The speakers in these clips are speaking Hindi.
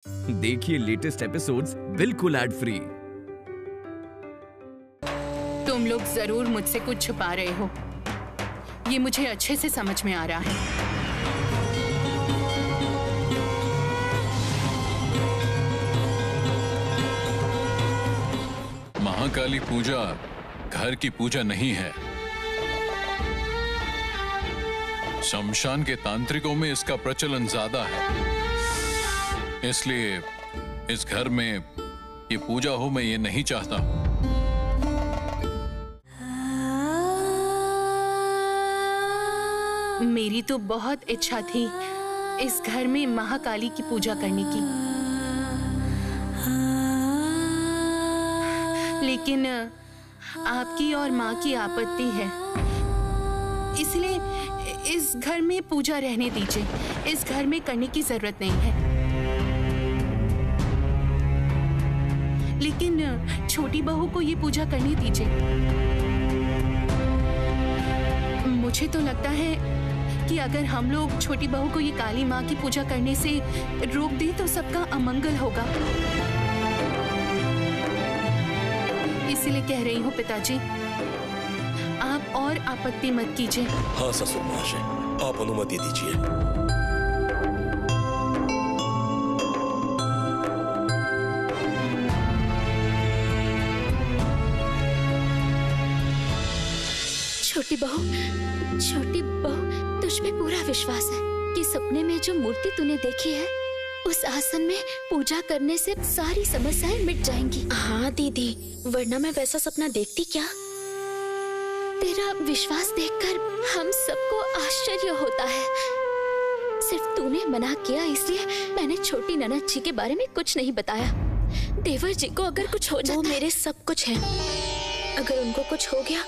देखिए लेटेस्ट एपिसोड्स बिल्कुल एड फ्री। तुम लोग जरूर मुझसे कुछ छुपा रहे हो, ये मुझे अच्छे से समझ में आ रहा है। महाकाली पूजा घर की पूजा नहीं है। शमशान के तांत्रिकों में इसका प्रचलन ज्यादा है, इसलिए इस घर में ये पूजा हो मैं ये नहीं चाहता हूं। मेरी तो बहुत इच्छा थी इस घर में महाकाली की पूजा करने की, लेकिन आपकी और माँ की आपत्ति है, इसलिए इस घर में पूजा रहने दीजिए। इस घर में करने की जरूरत नहीं है। लेकिन छोटी बहू को ये पूजा करने दीजिए। मुझे तो लगता है कि अगर हम लोग छोटी बहू को ये काली माँ की पूजा करने से रोक दें तो सबका अमंगल होगा। इसलिए कह रही हूँ पिताजी, आप और आपत्ति मत कीजिए। हाँ ससुर महाशय, आप अनुमति दीजिए। छोटी बहू, तुझ पे पूरा विश्वास है कि सपने में जो मूर्ति तूने देखी है उस आसन में पूजा करने से सारी समस्याएं मिट जाएंगी। हाँ दीदी, वरना मैं वैसा सपना देखती क्या? तेरा विश्वास देखकर हम सबको आश्चर्य होता है। सिर्फ तूने मना किया इसलिए मैंने छोटी ननद जी के बारे में कुछ नहीं बताया। देवर जी को अगर कुछ हो जाता, वो मेरे सब कुछ है। अगर उनको कुछ हो गया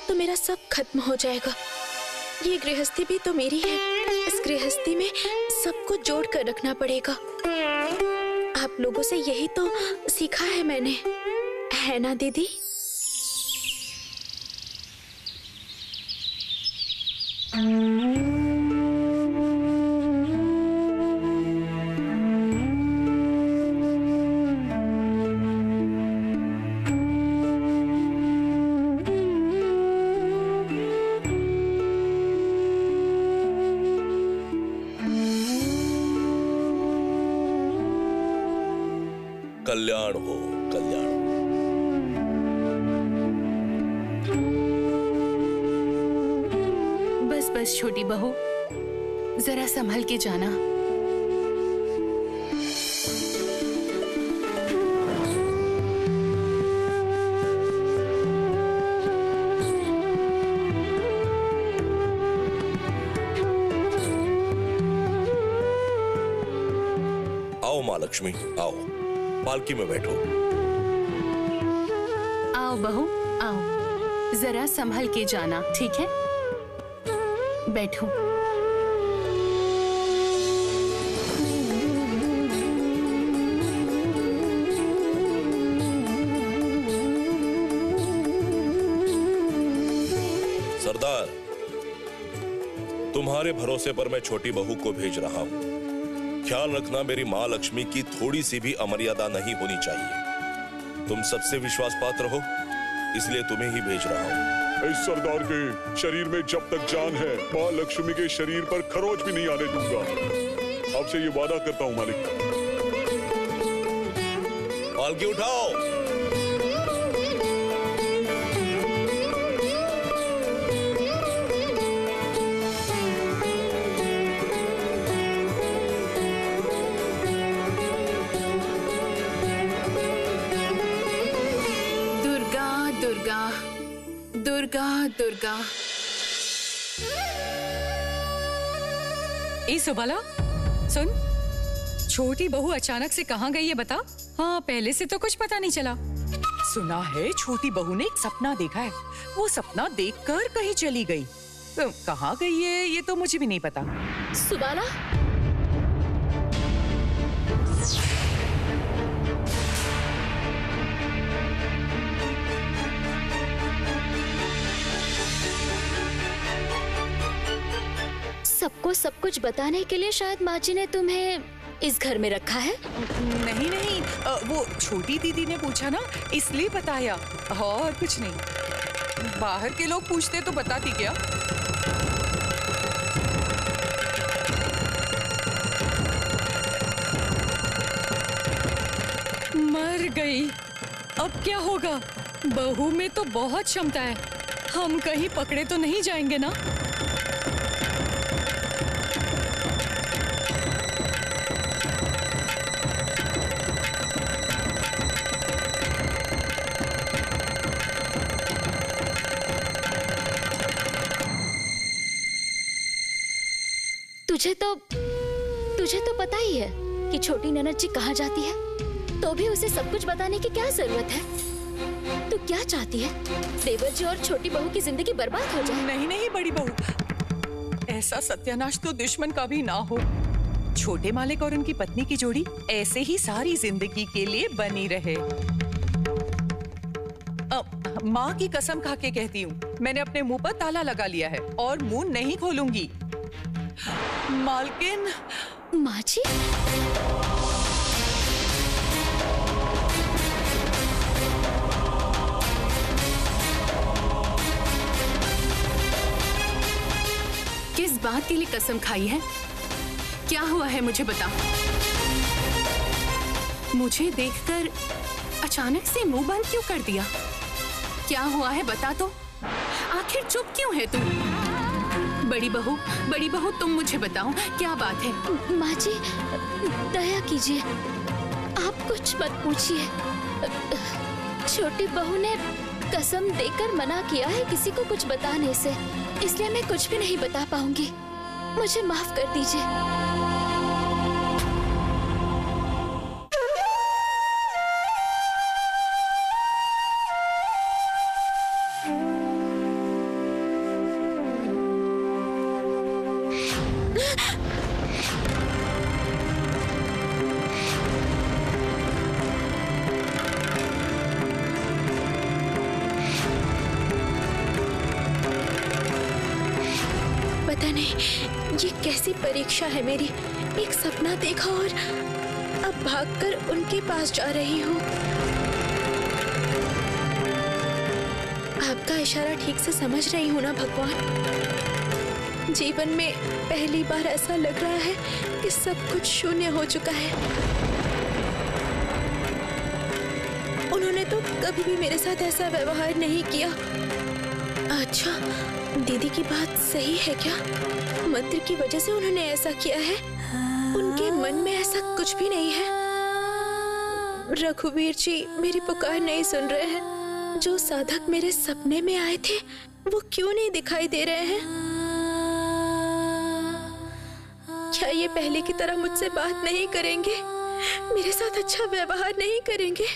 तो मेरा सब खत्म हो जाएगा। ये गृहस्थी भी तो मेरी है, इस गृहस्थी में सबको जोड़ कर रखना पड़ेगा। आप लोगों से यही तो सीखा है मैंने, है ना दीदी? कल्याण हो, कल्याण। बस बस छोटी बहू, जरा संभल के जाना। आओ माँ लक्ष्मी, आओ पालकी में बैठो। आओ बहू, आओ, जरा संभल के जाना, ठीक है? बैठो। सरदार, तुम्हारे भरोसे पर मैं छोटी बहू को भेज रहा हूँ। ख्याल रखना मेरी माँ लक्ष्मी की थोड़ी सी भी अमर्यादा नहीं होनी चाहिए। तुम सबसे विश्वास पात्र हो, इसलिए तुम्हें ही भेज रहा हूँ। इस सरदार के शरीर में जब तक जान है, माँ लक्ष्मी के शरीर पर खरोच भी नहीं आने दूंगा। आपसे ये वादा करता हूँ मालिक। पालकी उठाओ। दुर्गा दुर्गा। ए सुबाला, सुन, छोटी बहू अचानक से कहाँ गई है बता? हाँ, पहले से तो कुछ पता नहीं चला। सुना है छोटी बहू ने एक सपना देखा है, वो सपना देखकर कहीं चली गई। तो कहाँ गई है ये तो मुझे भी नहीं पता। सुबाला, सबको सब कुछ बताने के लिए शायद माँ जी ने तुम्हें इस घर में रखा है? नहीं नहीं, वो छोटी दीदी ने पूछा ना, इसलिए बताया, और कुछ नहीं। बाहर के लोग पूछते तो बताती क्या। मर गई। अब क्या होगा? बहू में तो बहुत क्षमता है, हम कहीं पकड़े तो नहीं जाएंगे ना? तुझे तो पता ही है कि छोटी ननद जी कहाँ जाती है, तो भी उसे सब कुछ बताने की क्या जरूरत है? तू क्या चाहती है? देवर जी और छोटी बहू की जिंदगी बर्बाद हो जाए? नहीं नहीं बड़ी बहू, ऐसा सत्यानाश तो दुश्मन का भी ना हो। छोटे मालिक और उनकी पत्नी की जोड़ी ऐसे ही सारी जिंदगी के लिए बनी रहे। माँ की कसम खा के कहती हूँ, मैंने अपने मुंह पर ताला लगा लिया है और मुंह नहीं खोलूंगी। मालकिन। माँ जी? किस बात के लिए कसम खाई है? क्या हुआ है मुझे बता। मुझे देखकर अचानक से मुंह बंद क्यों कर दिया? क्या हुआ है बता तो। आखिर चुप क्यों है तू? बड़ी बहू तुम मुझे बताओ क्या बात है? माँ जी दया कीजिए, आप कुछ मत पूछिए। छोटी बहू ने कसम देकर मना किया है किसी को कुछ बताने से, इसलिए मैं कुछ भी नहीं बता पाऊंगी। मुझे माफ कर दीजिए। पता नहीं ये कैसी परीक्षा है मेरी। एक सपना देखा और अब भागकर उनके पास जा रही हूँ। आपका इशारा ठीक से समझ रही हूँ ना भगवान? जीवन में पहली बार ऐसा लग रहा है कि सब कुछ शून्य हो चुका है। उन्होंने तो कभी भी मेरे साथ ऐसा व्यवहार नहीं किया। अच्छा, दीदी की बात सही है क्या? मंत्र की वजह से उन्होंने ऐसा किया है? उनके मन में ऐसा कुछ भी नहीं है। रघुवीर जी मेरी पुकार नहीं सुन रहे हैं। जो साधक मेरे सपने में आए थे वो क्यों नहीं दिखाई दे रहे हैं? क्या ये पहले की तरह मुझसे बात नहीं करेंगे? मेरे साथ अच्छा व्यवहार नहीं करेंगे?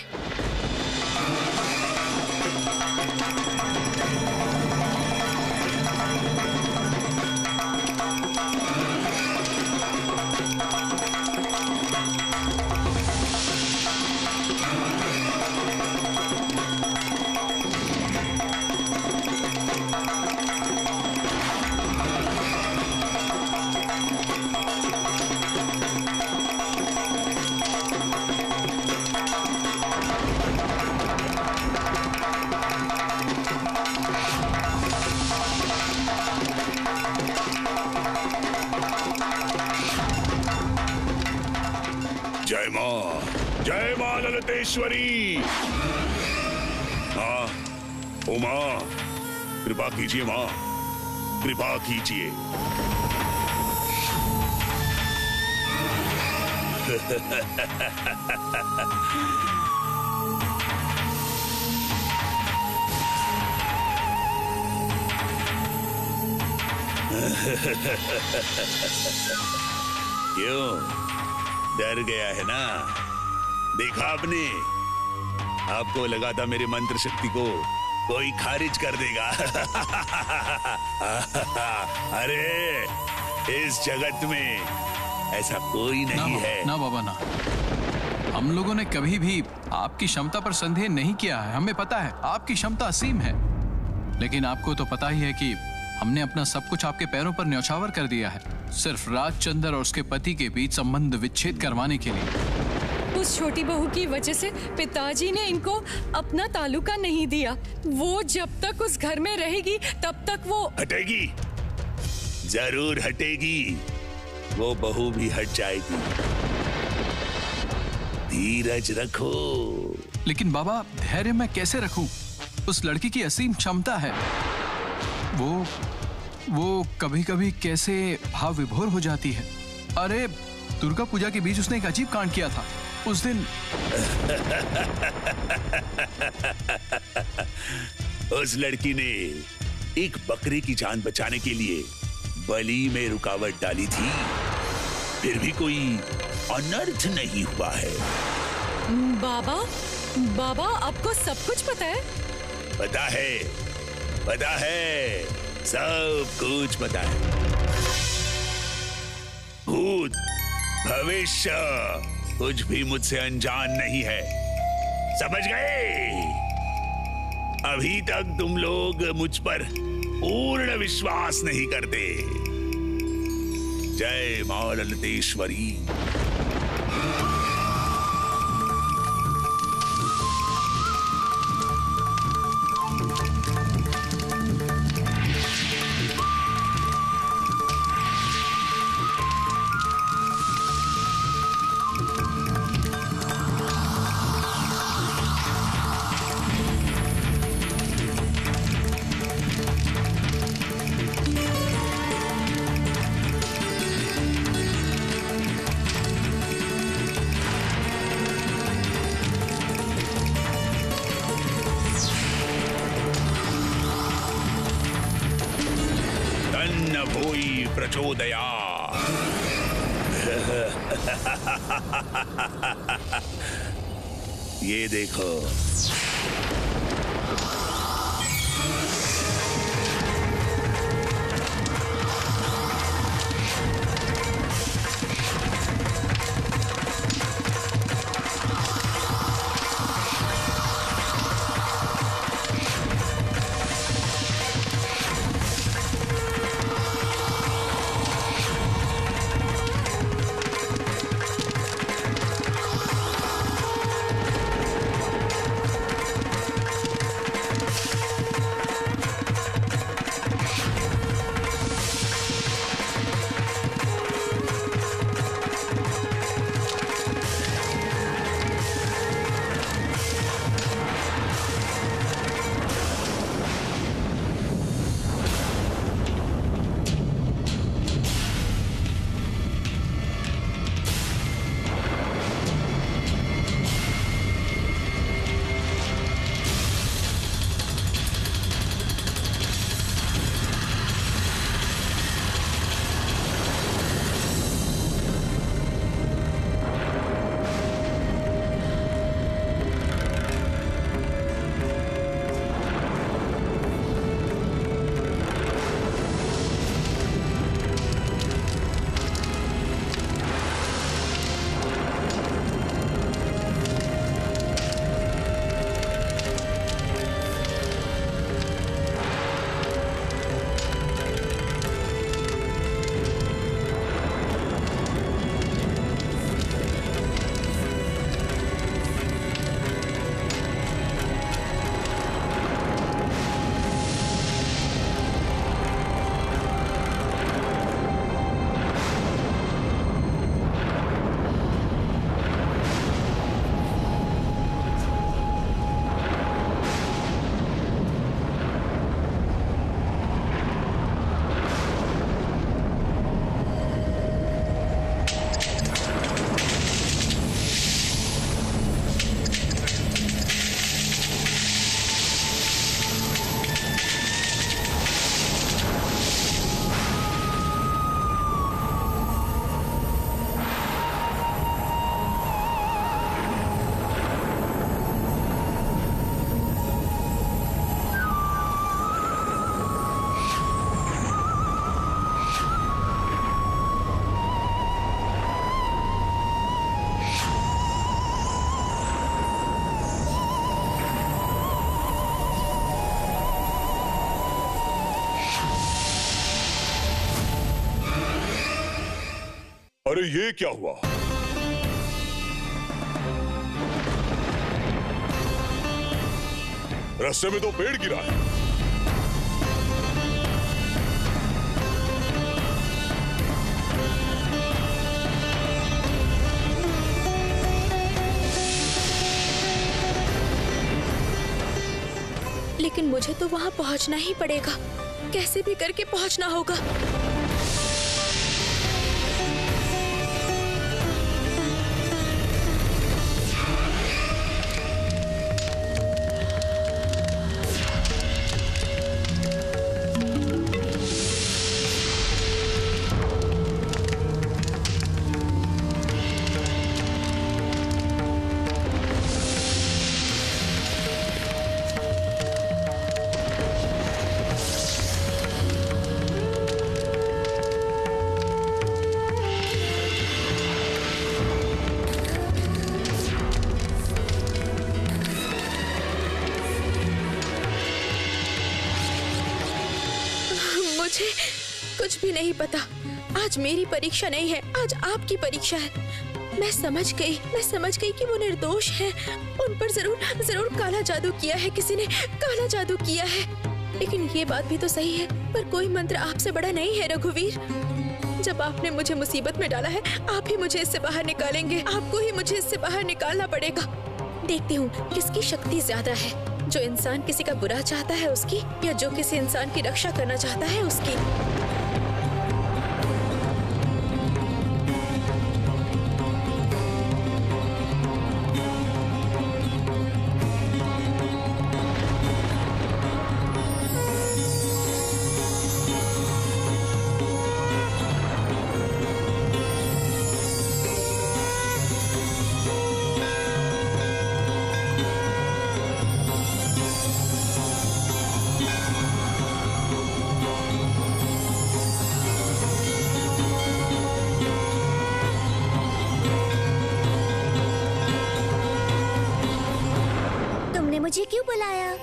जय मां ललितेश्वरी। हाँ उमा, कृपा कीजिए मां, कृपा कीजिए। क्यों डर गया है ना? देखा आपने, आपको लगा था मेरे मंत्र शक्ति को कोई खारिज कर देगा। अरे इस जगत में ऐसा कोई नहीं है। ना बाबा ना, हम लोगों ने कभी भी आपकी क्षमता पर संदेह नहीं किया है। हमें पता है आपकी क्षमता असीम है, लेकिन आपको तो पता ही है कि हमने अपना सब कुछ आपके पैरों पर न्यौछावर कर दिया है, सिर्फ राजचंद्र और उसके पति के बीच संबंध विच्छेद करवाने के लिए। उस छोटी बहू की वजह से पिताजी ने इनको अपना तालुका नहीं दिया। वो जब तक उस घर में रहेगी तब तक वो हटेगी, जरूर हटेगी। वो बहू भी हट जाएगी, धीरज रखो। लेकिन बाबा, धैर्य मैं कैसे रखूं? उस लड़की की असीम क्षमता है। वो कभी कभी कैसे भाव विभोर हो जाती है। अरे, दुर्गा पूजा के बीच उसने एक अजीब कांड किया था उस दिन। उस लड़की ने एक बकरे की जान बचाने के लिए बलि में रुकावट डाली थी, फिर भी कोई अनर्थ नहीं हुआ है। बाबा आपको सब कुछ पता है? पता है, सब कुछ पता है। भूत भविष्य कुछ भी मुझसे अनजान नहीं है, समझ गए? अभी तक तुम लोग मुझ पर पूर्ण विश्वास नहीं करते। जय मां ललितेश्वरी। प्रचोदया। ये देखो, अरे ये क्या हुआ? रास्ते में तो पेड़ गिरा है। लेकिन मुझे तो वहां पहुंचना ही पड़ेगा, कैसे भी करके पहुंचना होगा। मुझे कुछ भी नहीं पता। आज मेरी परीक्षा नहीं है, आज आपकी परीक्षा है। मैं समझ गई कि वो निर्दोष हैं। उन पर जरूर काला जादू किया है, किसी ने काला जादू किया है। लेकिन ये बात भी तो सही है, पर कोई मंत्र आपसे बड़ा नहीं है रघुवीर। जब आपने मुझे मुसीबत में डाला है, आप ही मुझे इससे बाहर निकालेंगे। आपको ही मुझे इससे बाहर निकालना पड़ेगा। देखती हूँ किसकी शक्ति ज्यादा है, जो इंसान किसी का बुरा चाहता है उसकी, या जो किसी इंसान की रक्षा करना चाहता है उसकी। मुझे क्यों बुलाया?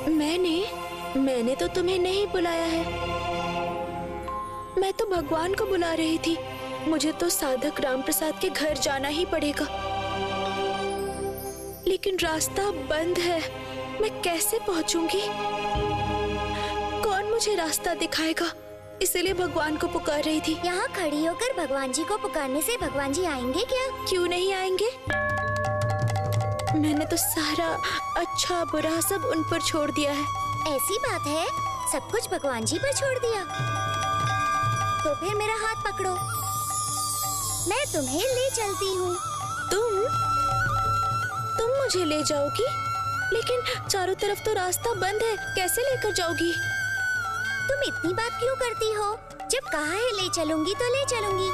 मैंने तो तुम्हें नहीं बुलाया है। मैं तो भगवान को बुला रही थी। मुझे तो साधक रामप्रसाद के घर जाना ही पड़ेगा, लेकिन रास्ता बंद है। मैं कैसे पहुंचूंगी? कौन मुझे रास्ता दिखाएगा? इसलिए भगवान को पुकार रही थी। यहाँ खड़ी होकर भगवान जी को पुकारने से भगवान जी आएंगे क्या? क्यों नहीं आएंगे? मैंने तो सारा अच्छा बुरा सब उन पर छोड़ दिया है। ऐसी बात है? सब कुछ भगवान जी पर छोड़ दिया? तो फिर मेरा हाथ पकड़ो, मैं तुम्हें ले चलती हूँ। तुम मुझे ले जाओगी? लेकिन चारों तरफ तो रास्ता बंद है, कैसे लेकर जाओगी? तुम इतनी बात क्यों करती हो? जब कहा है ले चलूंगी तो ले चलूंगी।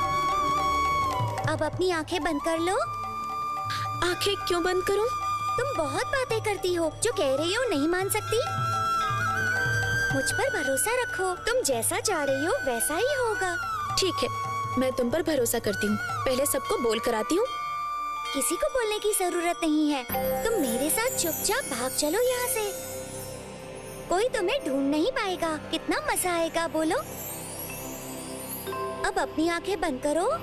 अब अपनी आंखें बंद कर लो। आंखें क्यों बंद करूं? तुम बहुत बातें करती हो, जो कह रही हो नहीं मान सकती। मुझ पर भरोसा रखो, तुम जैसा चाह रही हो वैसा ही होगा। ठीक है, मैं तुम पर भरोसा करती हूँ। पहले सबको बोल कर आती हूँ। किसी को बोलने की जरूरत नहीं है। तुम मेरे साथ चुपचाप भाग चलो यहाँ से। कोई तुम्हें ढूंढ नहीं पाएगा। कितना मजा आएगा बोलो। अब अपनी आंखें बंद करो।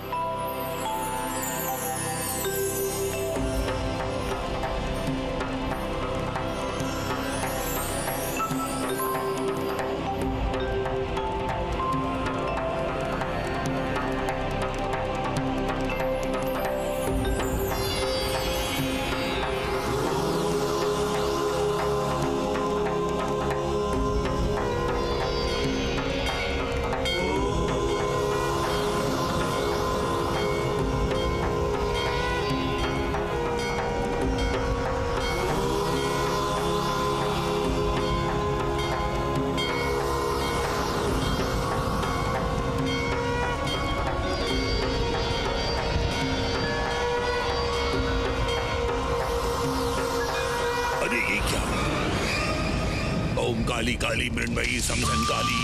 ओम काली काली मृण्मयी समधन काली।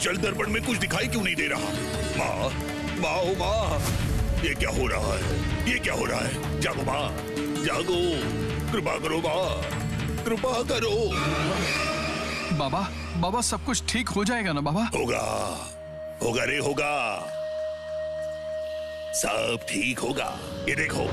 जल दर्पण में कुछ दिखाई क्यों नहीं दे रहा? माँ, माँ, ओ माँ, ये क्या हो रहा है? ये क्या हो रहा है? जागो माँ, जागो, कृपा करो माँ, कृपा करो। बाबा, बाबा सब कुछ ठीक हो जाएगा ना बाबा? होगा, होगा रे होगा, सब ठीक होगा। ये देखो,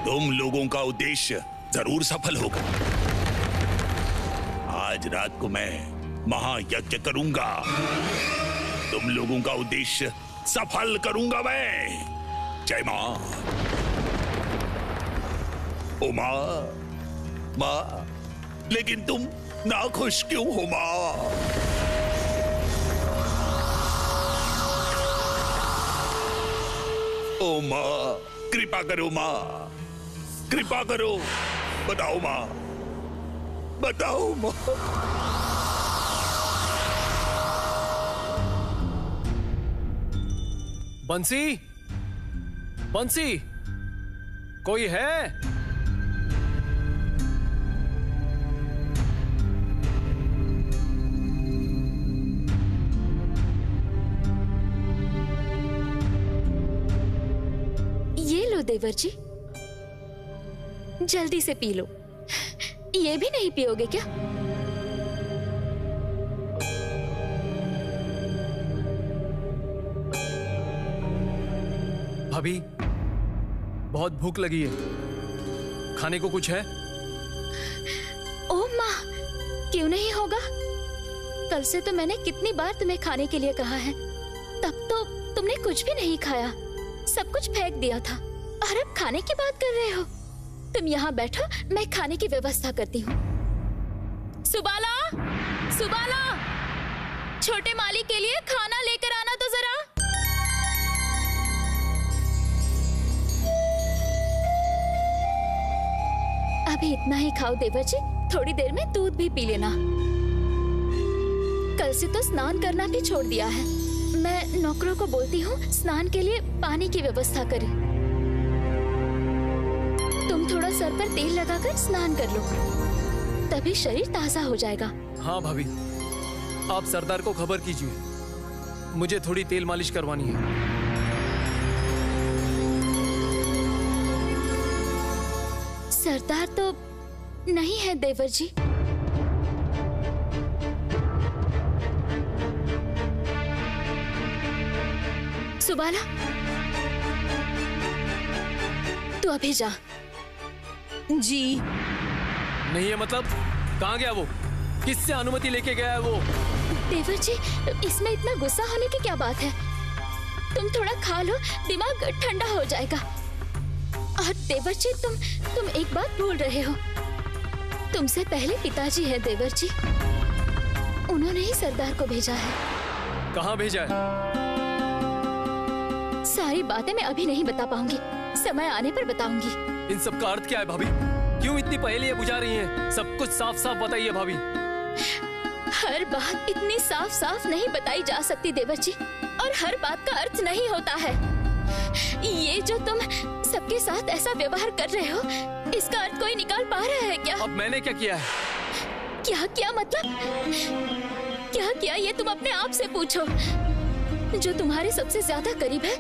तुम लोगों का उद्देश्य जरूर सफल होगा। आज रात को मैं महायज्ञ करूंगा, तुम लोगों का उद्देश्य सफल करूंगा मैं। जय मां। ओ मां, मां, लेकिन तुम नाखुश क्यों हो मां? ओ मां, कृपा करो मां, कृपा करो, बताओ मां, बताओ मां। बंसी, बंसी, कोई है? ये लो देवर जी, जल्दी से पी लो। ये भी नहीं पियोगे क्या? भाभी, बहुत भूख लगी है, खाने को कुछ है? ओ माँ, क्यों नहीं होगा? कल से तो मैंने कितनी बार तुम्हें खाने के लिए कहा है, तब तो तुमने कुछ भी नहीं खाया, सब कुछ फेंक दिया था, और अब खाने की बात कर रहे हो। तुम यहाँ बैठो, मैं खाने की व्यवस्था करती हूँ। सुबाला, सुबाला, छोटे माली के लिए खाना लेकर आना तो जरा। अभी इतना ही खाओ देवर जी, थोड़ी देर में दूध भी पी लेना। कल से तो स्नान करना भी छोड़ दिया है। मैं नौकरों को बोलती हूँ स्नान के लिए पानी की व्यवस्था करें। तुम थोड़ा सर पर तेल लगाकर स्नान कर लो, तभी शरीर ताजा हो जाएगा। हाँ भाभी, आप सरदार को खबर कीजिए, मुझे थोड़ी तेल मालिश करवानी है। सरदार तो नहीं है देवर जी। सुबाला, तू अभी जा। जी नहीं है मतलब? कहाँ गया वो? किससे अनुमति लेके गया है वो? देवर जी, इसमें इतना गुस्सा होने की क्या बात है? तुम थोड़ा खा लो, दिमाग ठंडा हो जाएगा। और देवर जी, तुम एक बात भूल रहे हो, तुमसे पहले पिताजी है देवर जी, उन्होंने ही सरदार को भेजा है। कहाँ भेजा है? सारी बातें मैं अभी नहीं बता पाऊंगी, समय आने पर बताऊंगी। इन सब का अर्थ क्या है भाभी? क्यों इतनी पहेलियां बुझा रही हैं? सब कुछ साफ साफ बताइए भाभी। हर बात इतनी साफ साफ नहीं बताई जा सकती देवर जी, और हर बात का अर्थ नहीं होता है। ये जो तुम सबके साथ ऐसा व्यवहार कर रहे हो, इसका अर्थ कोई निकाल पा रहा है क्या? अब मैंने क्या किया है? क्या क्या मतलब? क्या किया ये तुम अपने आप से पूछो। जो तुम्हारे सबसे ज्यादा करीब है,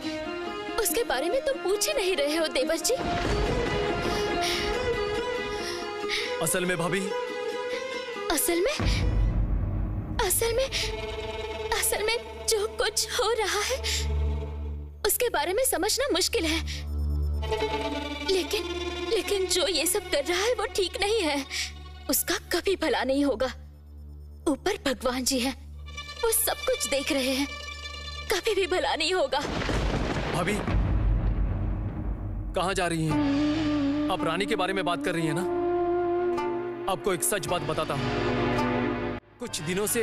उसके बारे में तुम पूछ ही नहीं रहे हो देवर जी। असल में भाभी, असल में जो कुछ हो रहा है उसके बारे में समझना मुश्किल है, लेकिन जो ये सब कर रहा है वो ठीक नहीं है, उसका कभी भला नहीं होगा। ऊपर भगवान जी हैं, वो सब कुछ देख रहे हैं, कभी भी भला नहीं होगा। भाभी, कहाँ जा रही हैं? आप रानी के बारे में बात कर रही हैं ना? आपको एक सच बात बताता हूँ, कुछ दिनों से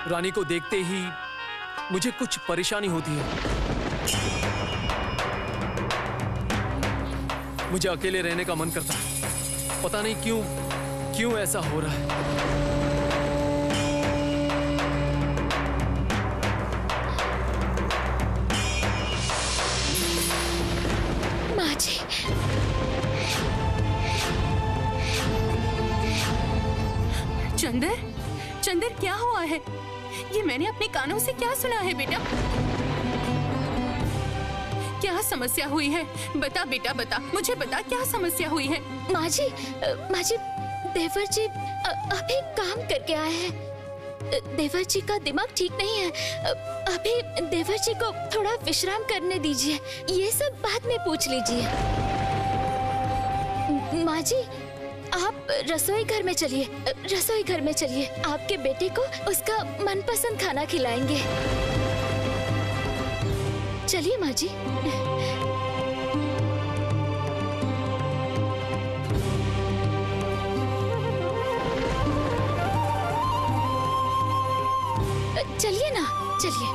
रानी को देखते ही मुझे कुछ परेशानी होती है। मुझे अकेले रहने का मन करता है, पता नहीं क्यों ऐसा हो रहा है। चंदर, चंदर क्या हुआ है? ये मैंने अपने कानों से क्या सुना है बेटा? क्या समस्या हुई है? बता बेटा बता, मुझे बता क्या समस्या हुई है? माँ जी, देवर जी अभी काम करके आए हैं। देवर जी का दिमाग ठीक नहीं है। अभी देवर जी को थोड़ा विश्राम करने दीजिए। ये सब बाद में पूछ लीजिए। माँ जी, आप रसोई घर में चलिए, रसोई घर में चलिए। आपके बेटे को उसका मनपसंद खाना खिलाएंगे। चलिए माँ जी। चलिए ना, चलिए।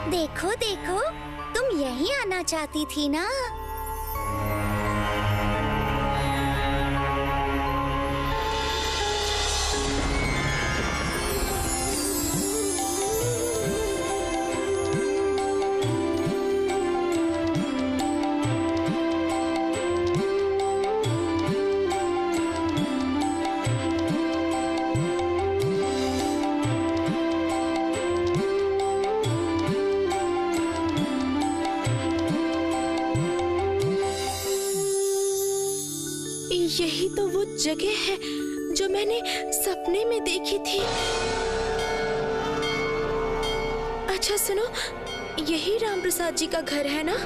देखो देखो, तुम यहीं आना चाहती थी ना? यही तो वो जगह है जो मैंने सपने में देखी थी। अच्छा सुनो, यही राम प्रसाद जी का घर है ना?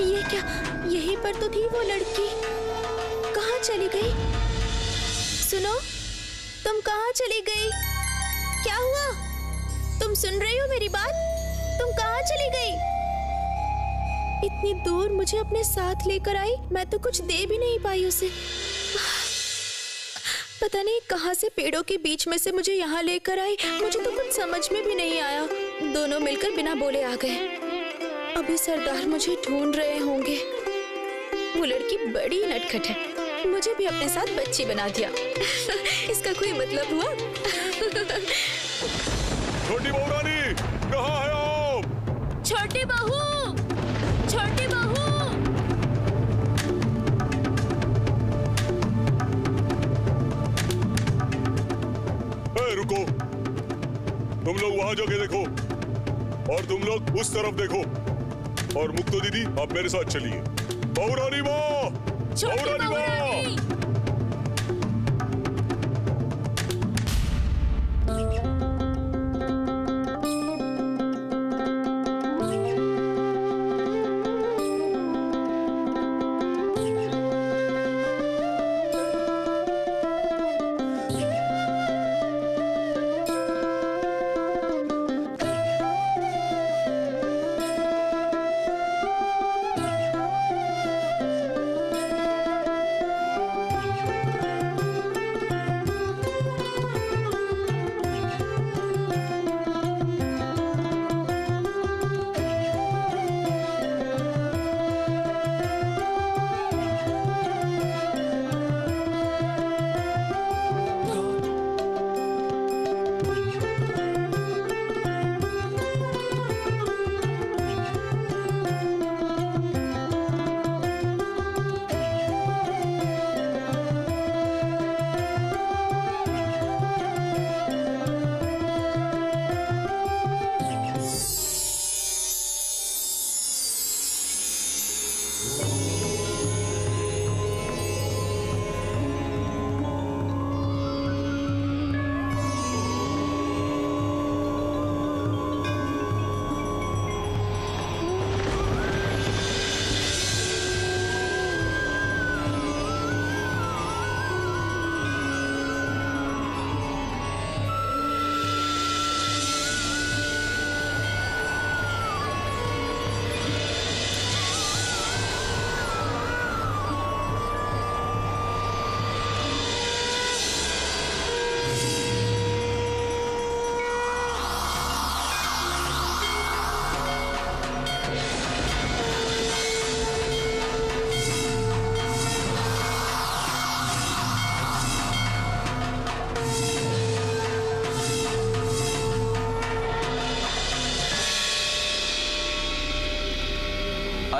ये क्या, यहीं पर तो थी वो लड़की। कहाँ चली गई? सुनो, तुम कहाँ चली गई? क्या हुआ? तुम सुन रही हो मेरी बात? तुम कहाँ चली गई? इतनी दूर मुझे अपने साथ लेकर आई, मैं तो कुछ दे भी नहीं पाई उसे। पता नहीं कहाँ से पेड़ों के बीच में से मुझे यहाँ लेकर आई, मुझे तो कुछ समझ में भी नहीं आया। दोनों मिलकर बिना बोले आ गए। अभी सरदार मुझे ढूंढ रहे होंगे। वो लड़की बड़ी नटखट है, मुझे भी अपने साथ बच्ची बना दिया। इसका कोई मतलब हुआ? छोटी बहू रानी, कहाँ है आप? छोटी बहू, छोटी बहू। रुको, तुम लोग वहाँ जाके देखो और तुम लोग उस तरफ देखो। और मुक्तो दीदी, आप मेरे साथ चलिए। बहू रानी माँ, बहू रानी माँ।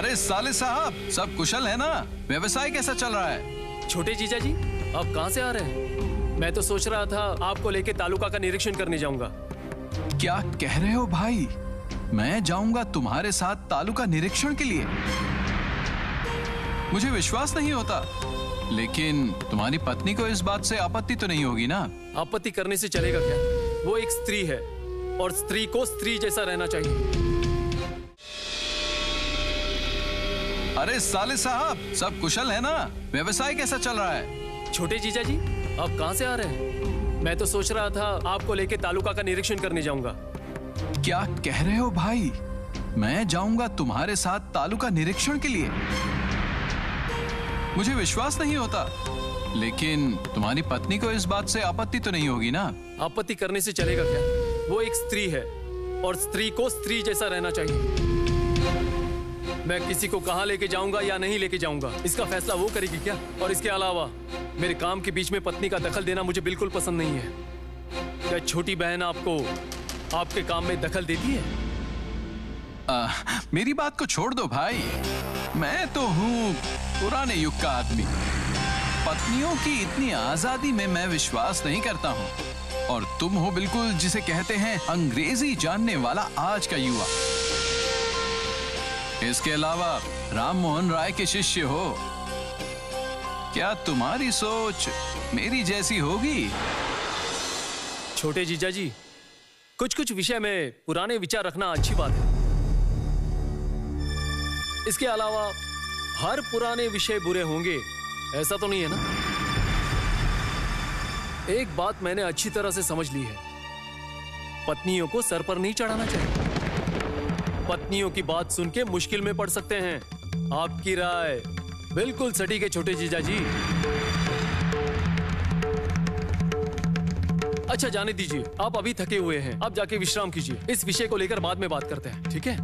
अरे साले साहब, सब कुशल है ना? व्यवसाय कैसा चल रहा है? छोटे जीजा जी, आप कहाँ से आ रहे हैं? मैं तो सोच रहा था आपको लेके तालुका का निरीक्षण करने जाऊंगा। क्या कह रहे हो भाई? मैं जाऊंगा तुम्हारे साथ तालुका निरीक्षण के लिए? मुझे विश्वास नहीं होता, लेकिन तुम्हारी पत्नी को इस बात से आपत्ति तो नहीं होगी ना? आपत्ति करने से चलेगा क्या? वो एक स्त्री है और स्त्री को स्त्री जैसा रहना चाहिए। अरे साले साहब, सब कुशल है ना? व्यवसाय कैसा चल रहा है? छोटे जीजा जी, आप कहाँ से आ रहे हैं? मैं तो सोच रहा था आपको लेके तालुका का निरीक्षण करने जाऊंगा। क्या कह रहे हो भाई? मैं जाऊंगा तुम्हारे साथ तालुका निरीक्षण के लिए? मुझे विश्वास नहीं होता, लेकिन तुम्हारी पत्नी को इस बात से आपत्ति तो नहीं होगी ना? आपत्ति करने से चलेगा क्या? वो एक स्त्री है और स्त्री को स्त्री जैसा रहना चाहिए। मैं किसी को कहाँ लेके जाऊंगा या नहीं लेके जाऊंगा, इसका फैसला वो करेगी क्या? और इसके अलावा मेरे काम के बीच में पत्नी का दखल देना मुझे बिल्कुल पसंद नहीं है। क्या छोटी बहन आपको आपके काम में दखल देती है? मेरी बात को छोड़ दो भाई, मैं तो हूँ पुराने युग का आदमी। पत्नियों की इतनी आजादी में मैं विश्वास नहीं करता हूँ, और तुम हो बिल्कुल जिसे कहते हैं अंग्रेजी जानने वाला आज का युवा। इसके अलावा राम मोहन राय के शिष्य हो। क्या तुम्हारी सोच मेरी जैसी होगी? छोटे जीजा जी, कुछ कुछ विषय में पुराने विचार रखना अच्छी बात है। इसके अलावा हर पुराने विषय बुरे होंगे ऐसा तो नहीं है ना? एक बात मैंने अच्छी तरह से समझ ली है, पत्नियों को सर पर नहीं चढ़ाना चाहिए। पत्नियों की बात सुन के मुश्किल में पड़ सकते हैं। आपकी राय बिल्कुल सटीक है छोटे जीजा जी। अच्छा जाने दीजिए, आप अभी थके हुए हैं, आप जाके विश्राम कीजिए। इस विषय को लेकर बाद में बात करते हैं, ठीक है?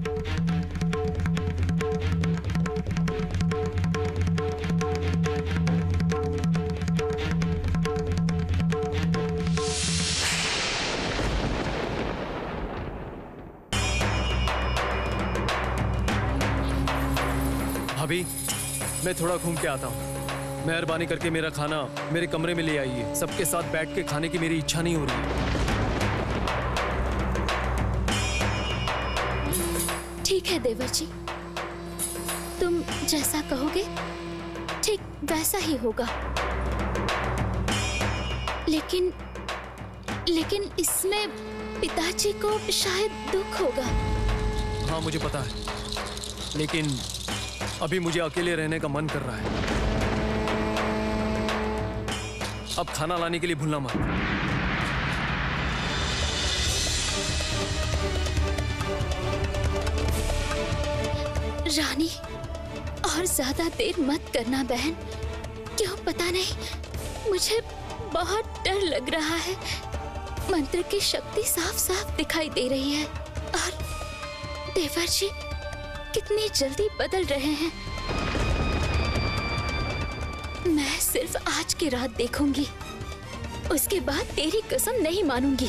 भाभी, मैं थोड़ा घूम के आता हूँ। मेहरबानी करके मेरा खाना मेरे कमरे में ले आइए। सबके साथ बैठ के खाने की मेरी इच्छा नहीं हो रही है। ठीक है देवर जी, तुम जैसा कहोगे ठीक वैसा ही होगा। लेकिन इसमें पिताजी को शायद दुख होगा। हाँ मुझे पता है, लेकिन अभी मुझे अकेले रहने का मन कर रहा है। अब खाना लाने के लिए भूलना मत। रानी, और ज्यादा देर मत करना बहन। क्यों पता नहीं, मुझे बहुत डर लग रहा है। मंत्र की शक्ति साफ साफ दिखाई दे रही है, और देवर जी कितनी जल्दी बदल रहे हैं। मैं सिर्फ आज की रात देखूंगी, उसके बाद तेरी कसम नहीं मानूंगी।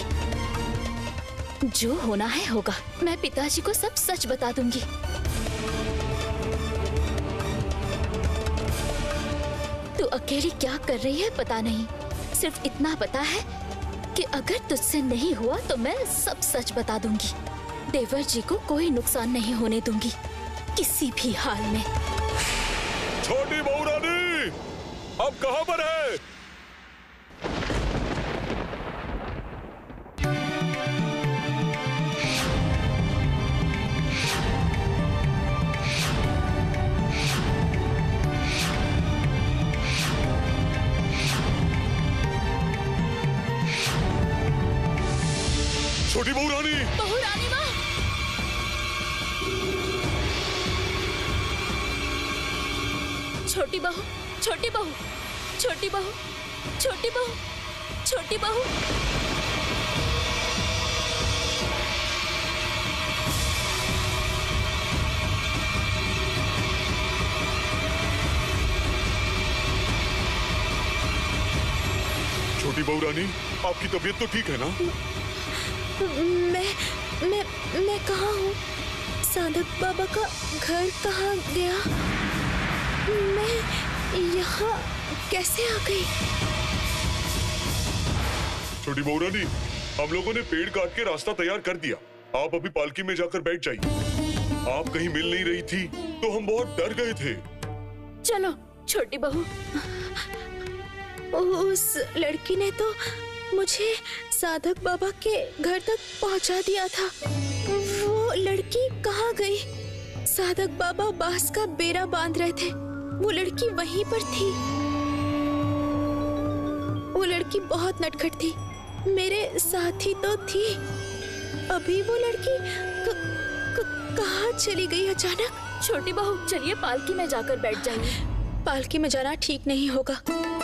जो होना है होगा। मैं पिताजी को सब सच बता दूंगी। तू अकेली क्या कर रही है पता नहीं, सिर्फ इतना पता है कि अगर तुझसे नहीं हुआ तो मैं सब सच बता दूंगी। देवर जी को कोई नुकसान नहीं होने दूंगी किसी भी हाल में। छोटी बहू रानी, अब कहाँ पर है? छोटी बहू रानी, बहू रानी माँ, छोटी बहू, छोटी बहू, छोटी बहू, छोटी बहू, छोटी बहू। छोटी बहू रानी, आपकी तबीयत तो ठीक है ना? मैं कहाँ हूँ? साधक बाबा का घर कहाँ गया? मैं यहाँ कैसे आ गई? छोटी बहू रानी, हम लोगों ने पेड़ काट के रास्ता तैयार कर दिया। आप अभी पालकी में जाकर बैठ जाइए। आप कहीं मिल नहीं रही थी तो हम बहुत डर गए थे। चलो छोटी बहू। उस लड़की ने तो मुझे साधक बाबा के घर तक पहुंचा दिया था। वो लड़की कहाँ गई? साधक बाबा बांस का बेड़ा बांध रहे थे, वो लड़की वहीं पर थी। वो लड़की बहुत नटखट थी, मेरे साथ ही तो थी। अभी वो लड़की कहाँ चली गई अचानक? छोटी बहू चलिए पालकी में जाकर बैठ जाइए। पालकी में जाना ठीक नहीं होगा।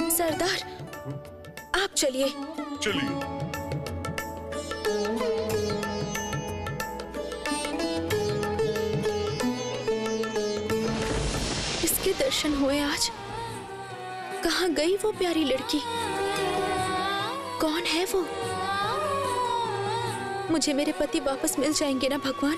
सरदार आप चलिए। चलिए। इसके दर्शन हुए आज। कहाँ गई वो प्यारी लड़की? कौन है वो? मुझे मेरे पति वापस मिल जाएंगे ना भगवान?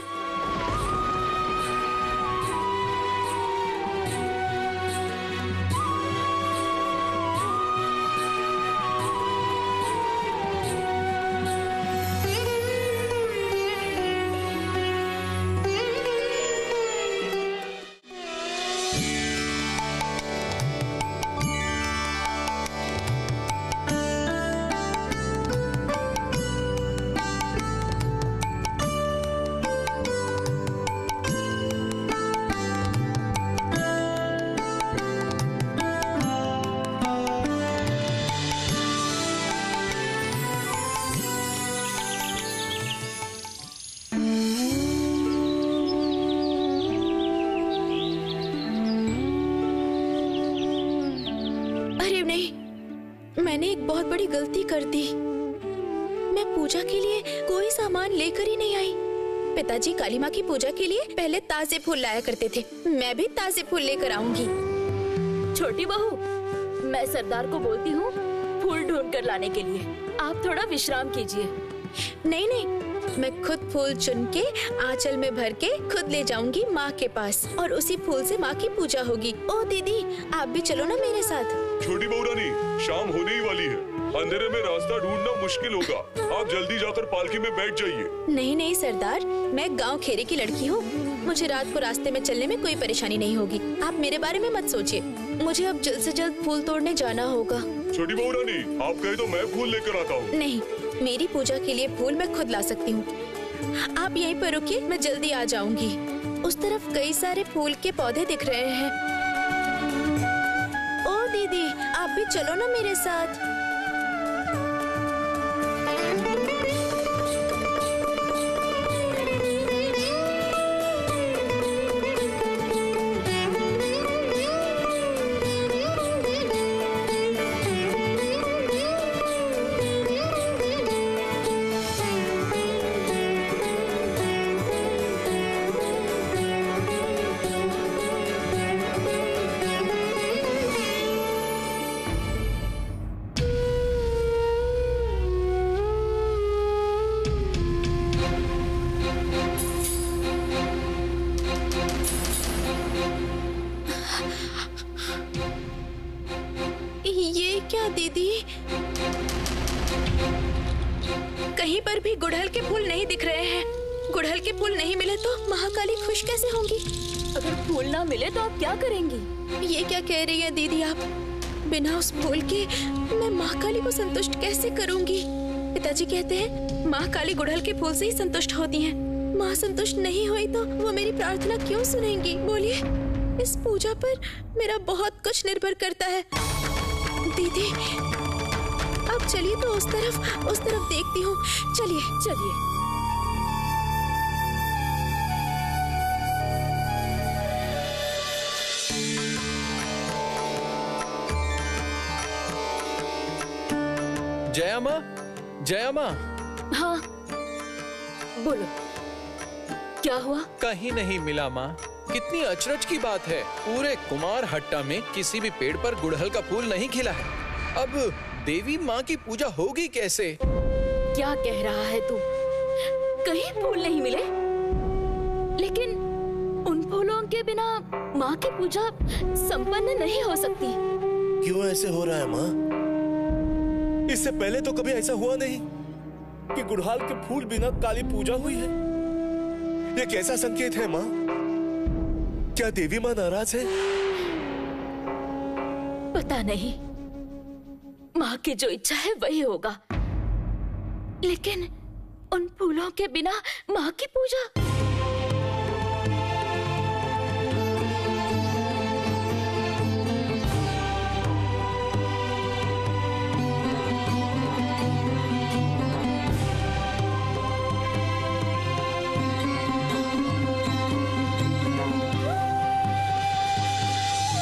मैंने एक बहुत बड़ी गलती कर दी। मैं पूजा के लिए कोई सामान लेकर ही नहीं आई। पिताजी काली माँ की पूजा के लिए पहले ताजे फूल लाया करते थे। मैं भी ताजे फूल लेकर आऊंगी। छोटी बहू, मैं सरदार को बोलती हूँ फूल ढूंढ कर लाने के लिए। आप थोड़ा विश्राम कीजिए। नहीं नहीं, मैं खुद फूल चुन के आंचल में भर के खुद ले जाऊंगी माँ के पास, और उसी फूल से माँ की पूजा होगी। ओ दीदी, आप भी चलो ना मेरे साथ। छोटी बहू रानी, शाम होने ही वाली है। अंधेरे में रास्ता ढूंढना मुश्किल होगा। आप जल्दी जाकर पालकी में बैठ जाइए। नहीं नहीं सरदार, मैं गांव खेरे की लड़की हूँ। मुझे रात को रास्ते में चलने में कोई परेशानी नहीं होगी। आप मेरे बारे में मत सोचिए। मुझे अब जल्द से जल्द फूल तोड़ने जाना होगा। छोटी बहू रानी, आप कहे तो मैं फूल लेकर आता हूँ। नहीं, मेरी पूजा के लिए फूल मैं खुद ला सकती हूँ। आप यहीं पर रुकिए, मैं जल्दी आ जाऊंगी। उस तरफ कई सारे फूल के पौधे दिख रहे हैं। ओ दीदी, आप भी चलो ना मेरे साथ। ये क्या दीदी? कहीं पर भी गुड़हल के फूल नहीं दिख रहे हैं। गुड़हल के फूल नहीं मिले तो महाकाली खुश कैसे होंगी? अगर फूल ना मिले तो आप क्या करेंगी? ये क्या कह रही है दीदी आप? बिना उस फूल के मैं महाकाली को संतुष्ट कैसे करूंगी? पिताजी कहते हैं महाकाली गुड़हल के फूल से ही संतुष्ट होती हैं। माँ संतुष्ट नहीं हुई तो वो मेरी प्रार्थना क्यों सुनेंगी? बोलिए। इस पूजा पर मेरा बहुत कुछ निर्भर करता है। दीदी, अब चलिए तो उस तरफ देखती हूँ। चलिए चलिए। जया माँ, जया माँ। हाँ बोलो, क्या हुआ? कहीं नहीं मिला माँ। कितनी अचरज की बात है, पूरे कुमार हट्टा में किसी भी पेड़ पर गुड़हल का फूल नहीं खिला है। अब देवी माँ की पूजा होगी कैसे? क्या कह रहा है तू? कहीं फूल नहीं मिले? लेकिन उन फूलों के बिना माँ की पूजा संपन्न नहीं हो सकती। क्यों ऐसे हो रहा है माँ? इससे पहले तो कभी ऐसा हुआ नहीं कि गुड़हल के फूल बिना काली पूजा हुई है। ये कैसा संकेत है माँ? क्या देवी माँ नाराज है? पता नहीं, माँ की जो इच्छा है वही होगा, लेकिन उन फूलों के बिना माँ की पूजा।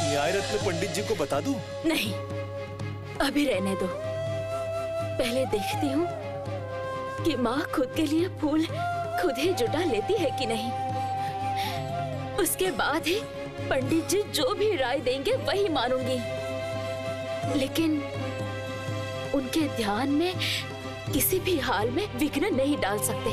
न्यायरत्न पंडित जी को बता दूं? नहीं, अभी रहने दो। पहले देखती हूँ कि माँ खुद के लिए फूल खुद ही जुटा लेती है कि नहीं। उसके बाद ही पंडित जी जो भी राय देंगे वही मानूंगी। लेकिन उनके ध्यान में किसी भी हाल में विघ्न नहीं डाल सकते।